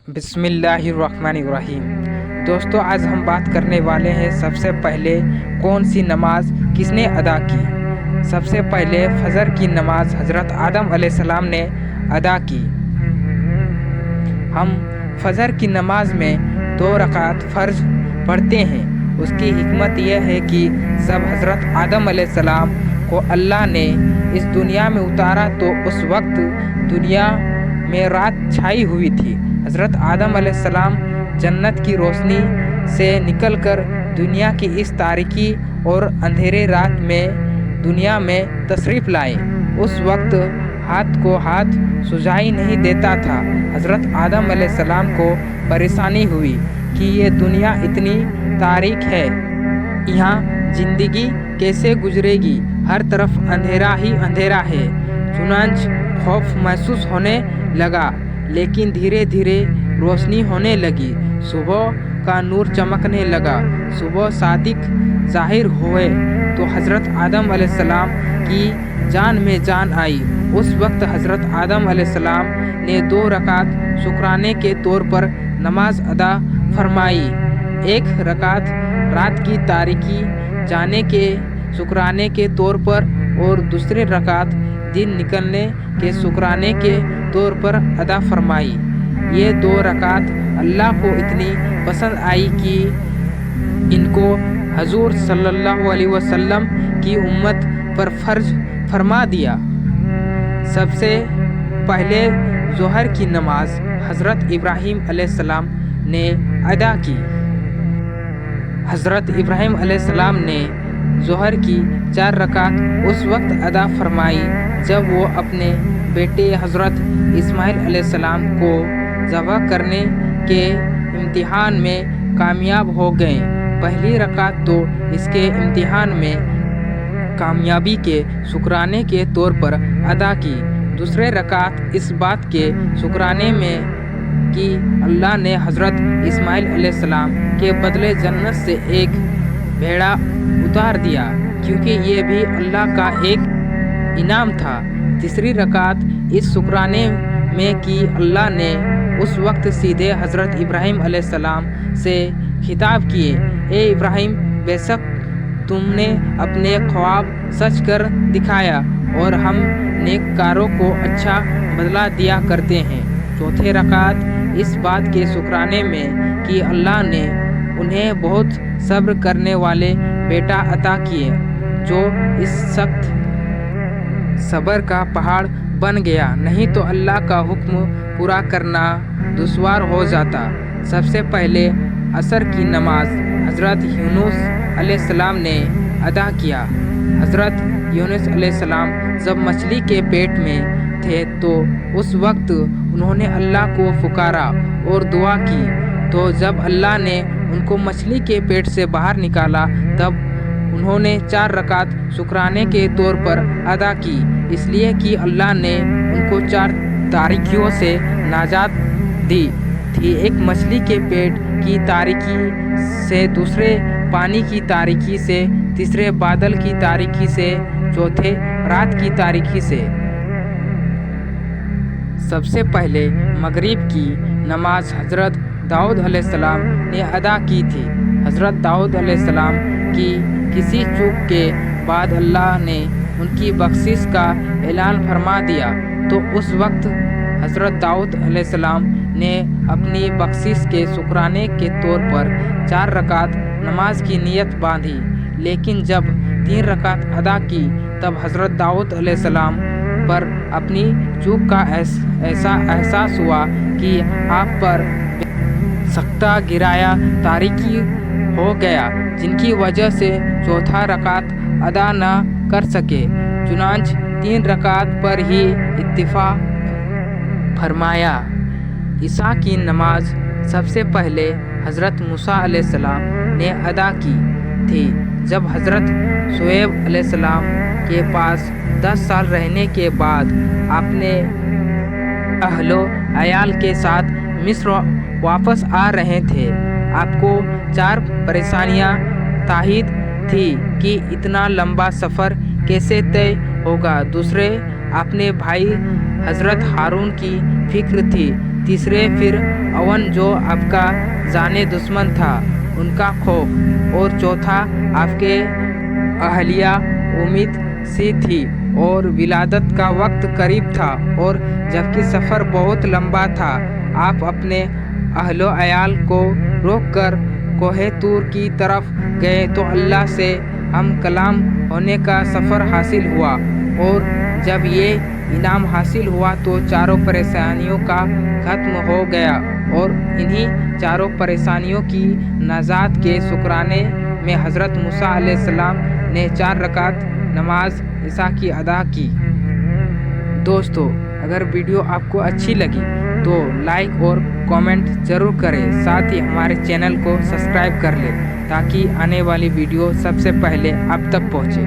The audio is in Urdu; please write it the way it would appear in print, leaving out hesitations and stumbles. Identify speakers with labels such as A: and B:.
A: بسم اللہ الرحمن الرحیم۔ دوستو، آج ہم بات کرنے والے ہیں سب سے پہلے کون سی نماز کس نے ادا کی۔ سب سے پہلے فجر کی نماز حضرت آدم علیہ السلام نے ادا کی۔ ہم فجر کی نماز میں 2 رکعت فرض پڑھتے ہیں۔ اس کی حکمت یہ ہے کہ جب حضرت آدم علیہ السلام کو اللہ نے اس دنیا میں اتارا تو اس وقت دنیا میں رات چھائی ہوئی تھی۔ حضرت آدم علیہ السلام جنت کی روشنی سے نکل کر دنیا کی اس تاریکی اور اندھیرے رات میں دنیا میں تشریف لائے۔ اس وقت ہاتھ کو ہاتھ سجائی نہیں دیتا تھا۔ حضرت آدم علیہ السلام کو پریشانی ہوئی کہ یہ دنیا اتنی تاریک ہے، یہاں زندگی کیسے گزرے گی، ہر طرف اندھیرا ہی اندھیرا ہے۔ چنانچہ خوف محسوس ہونے لگا، لیکن دھیرے دھیرے روشنی ہونے لگی، صبح کا نور چمکنے لگا۔ صبح صادق ظاہر ہوئے تو حضرت آدم علیہ السلام کی جان میں جان آئی۔ اس وقت حضرت آدم علیہ السلام نے 2 رکعت شکرانے کے طور پر نماز ادا فرمائی۔ 1 رکعت رات کی تاریکی جانے کے شکرانے کے طور پر اور دوسری رکعت دن نکلنے کے شکرانے کے طور پر ادا فرمائی۔ یہ 2 رکعت اللہ کو اتنی پسند آئی کہ ان کو حضور صلی اللہ علیہ وسلم کی امت پر فرض فرما دیا۔ سب سے پہلے ظہر کی نماز حضرت ابراہیم علیہ السلام نے ادا کی۔ حضرت ابراہیم علیہ السلام نے ظہر کی 4 رکعت اس وقت ادا فرمائی جب وہ اپنے بیٹے حضرت اسماعیل علیہ السلام کو ذبح کرنے کے امتحان میں کامیاب ہو گئے۔ پہلی رکعت تو اس کے امتحان میں کامیابی کے شکرانے کے طور پر ادا کی۔ دوسرے رکعت اس بات کے شکرانے میں کہ اللہ نے حضرت اسماعیل علیہ السلام کے بدلے جنت سے ایک بھیڑا اتار دیا، کیونکہ یہ بھی اللہ کا ایک انعام تھا۔ تیسری رکعت اس شکرانے میں کہ اللہ نے اس وقت سیدھے حضرت ابراہیم علیہ السلام سے خطاب کیے، اے ابراہیم، بے شک تم نے اپنے خواب سچ کر دکھایا اور ہم نیک کاروں کو اچھا بدلہ دیا کرتے ہیں۔ چوتھی رکعت اس بات کے شکرانے میں کہ اللہ نے انہیں بہت صبر کرنے والے بیٹا عطا کیے جو اس سخت صبر کا پہاڑ بن گیا، نہیں تو اللہ کا حکم پورا کرنا دشوار ہو جاتا۔ سب سے پہلے عصر کی نماز حضرت یونس علیہ السلام نے ادا کیا۔ حضرت یونس علیہ السلام جب مچھلی کے پیٹ میں تھے تو اس وقت انہوں نے اللہ کو پکارا اور دعا کی، تو جب اللہ نے ان کو مچھلی کے پیٹ سے باہر نکالا تب انہوں نے 4 رکعت شکرانے کے طور پر ادا کی، اس لیے کہ اللہ نے ان کو 4 تاریکیوں سے نجات دی تھی۔ ایک مچھلی کے پیٹ کی تاریکی سے، دوسرے پانی کی تاریکی سے، تیسرے بادل کی تاریکی سے، چوتھے رات کی تاریکی سے۔ سب سے پہلے مغرب کی نماز حضرت داؤد علیہ السلام نے ادا کی تھی۔ حضرت داؤد علیہ السلام کی کسی چوک کے بعد اللہ نے ان کی بخشش کا اعلان فرما دیا، تو اس وقت حضرت داؤد علیہ السلام نے اپنی بخشش کے شکرانے کے طور پر 4 رکعت نماز کی نیت باندھی، لیکن جب 3 رکعت ادا کی تب حضرت داؤد علیہ السلام پر اپنی چوک کا ایسا احساس ہوا کہ آپ پر سکتہ گرایا تاریکی ہو گیا، جن کی وجہ سے 4تھا رکعت ادا نہ کر سکے۔ چنانچہ 3 رکعت پر ہی اکتفا فرمایا۔ عشاء کی نماز سب سے پہلے حضرت موسیٰ علیہ السلام نے ادا کی تھی۔ جب حضرت شعیب علیہ السلام کے پاس 10 سال رہنے کے بعد آپ نے اہل و عیال کے ساتھ مصر واپس آ رہے تھے، آپ کو 4 پریشانیاں لاحق تھی کہ اتنا لمبا سفر کیسے طے ہوگا۔ دوسرے اپنے بھائی حضرت ہارون کی فکر تھی، تیسرے پھر اون جو آپ کا جانے دشمن تھا ان کا خوف، اور چوتھا آپ کے اہلیہ امید سی تھی اور ولادت کا وقت قریب تھا، اور جبکہ سفر بہت لمبا تھا آپ اپنے اہل و عیال کو روک کر کوہ طور کی طرف گئے تو اللہ سے ہم کلام ہونے کا سفر حاصل ہوا، اور جب یہ انعام حاصل ہوا تو چاروں پریشانیوں کا ختم ہو گیا، اور انہی چاروں پریشانیوں کی نجات کے شکرانے میں حضرت موسیٰ علیہ السلام نے 4 رکعت نماز عشاء کی ادا کی۔ دوستو، اگر ویڈیو آپ کو اچھی لگی تو لائک اور کامنٹ ضرور کریں، ساتھ ہی ہمارے چینل کو سبسکرائب کر لیں تاکہ آنے والی ویڈیو سب سے پہلے آپ تک پہنچے۔